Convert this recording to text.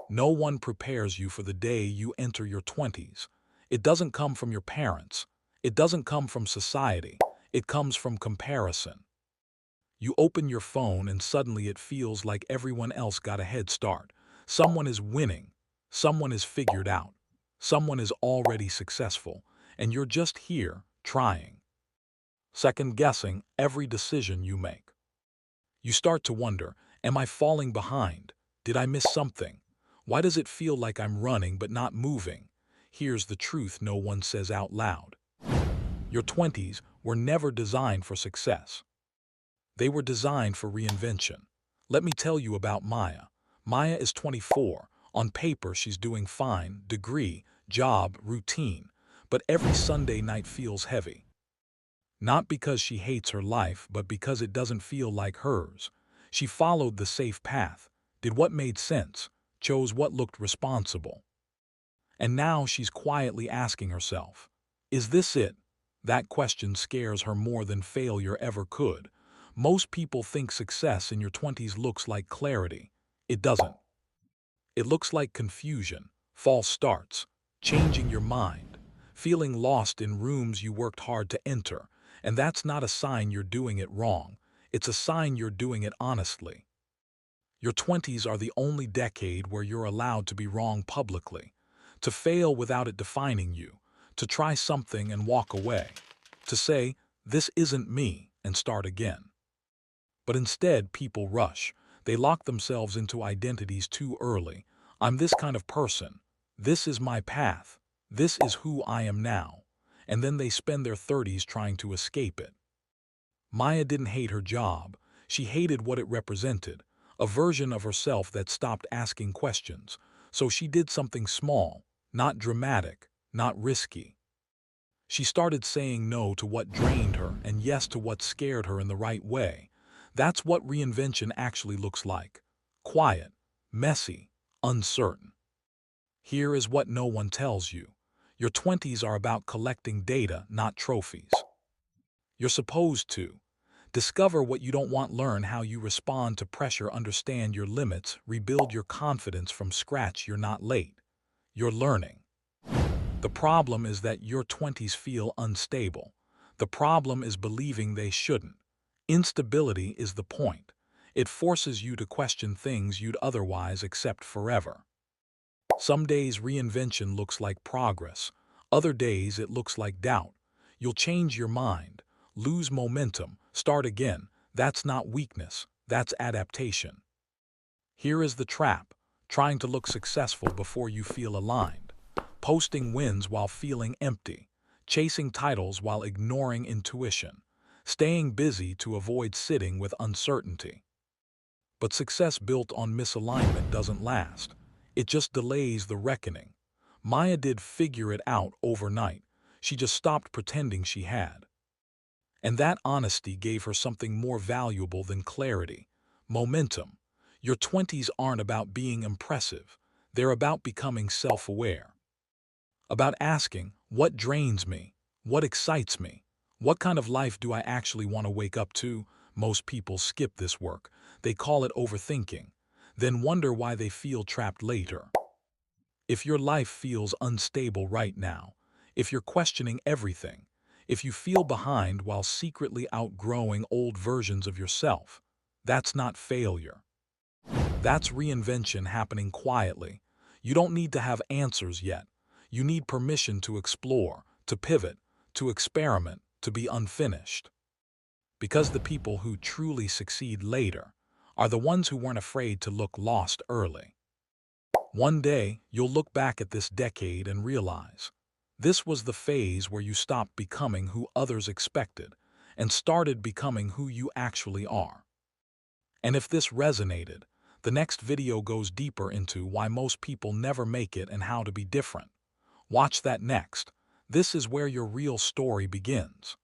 No one prepares you for the day you enter your 20s. It doesn't come from your parents. It doesn't come from society. It comes from comparison. You open your phone and suddenly it feels like everyone else got a head start. Someone is winning. Someone is figured out. Someone is already successful. And you're just here, trying. Second guessing every decision you make. You start to wonder, am I falling behind? Did I miss something? Why does it feel like I'm running but not moving? Here's the truth no one says out loud. Your 20s were never designed for success. They were designed for reinvention. Let me tell you about Maya. Maya is 24. On paper, she's doing fine, degree, job, routine. But every Sunday night feels heavy. Not because she hates her life, but because it doesn't feel like hers. She followed the safe path, did what made sense, chose what looked responsible. And now she's quietly asking herself, is this it? That question scares her more than failure ever could. Most people think success in your 20s looks like clarity. It doesn't. It looks like confusion, false starts, changing your mind, feeling lost in rooms you worked hard to enter. And that's not a sign you're doing it wrong. It's a sign you're doing it honestly. Your 20s are the only decade where you're allowed to be wrong publicly, to fail without it defining you, to try something and walk away, to say, this isn't me, and start again. But instead, people rush. They lock themselves into identities too early. I'm this kind of person. This is my path. This is who I am now. And then they spend their 30s trying to escape it. Maya didn't hate her job. She hated what it represented, a version of herself that stopped asking questions. So she did something small, not dramatic, not risky. She started saying no to what drained her and yes to what scared her in the right way. That's what reinvention actually looks like. Quiet, messy, uncertain. Here is what no one tells you. Your 20s are about collecting data, not trophies. You're supposed to. Discover what you don't want, learn how you respond to pressure, understand your limits, rebuild your confidence from scratch. You're not late. You're learning. The problem is that your 20s feel unstable. The problem is believing they shouldn't. Instability is the point. It forces you to question things you'd otherwise accept forever. Some days reinvention looks like progress. Other days it looks like doubt. You'll change your mind, lose momentum, start again. That's not weakness. That's adaptation. Here is the trap: trying to look successful before you feel aligned. Posting wins while feeling empty. Chasing titles while ignoring intuition. Staying busy to avoid sitting with uncertainty. But success built on misalignment doesn't last. It just delays the reckoning. Maya did figure it out overnight. She just stopped pretending she had. And that honesty gave her something more valuable than clarity: momentum. Your 20s aren't about being impressive. They're about becoming self-aware. About asking, what drains me? What excites me? What kind of life do I actually want to wake up to? Most people skip this work. They call it overthinking, then wonder why they feel trapped later. If your life feels unstable right now, if you're questioning everything, if you feel behind while secretly outgrowing old versions of yourself, that's not failure. That's reinvention happening quietly. You don't need to have answers yet. You need permission to explore, to pivot, to experiment, to be unfinished. Because the people who truly succeed later are the ones who weren't afraid to look lost early. One day, you'll look back at this decade and realize this was the phase where you stopped becoming who others expected and started becoming who you actually are. And if this resonated, the next video goes deeper into why most people never make it and how to be different. Watch that next. This is where your real story begins.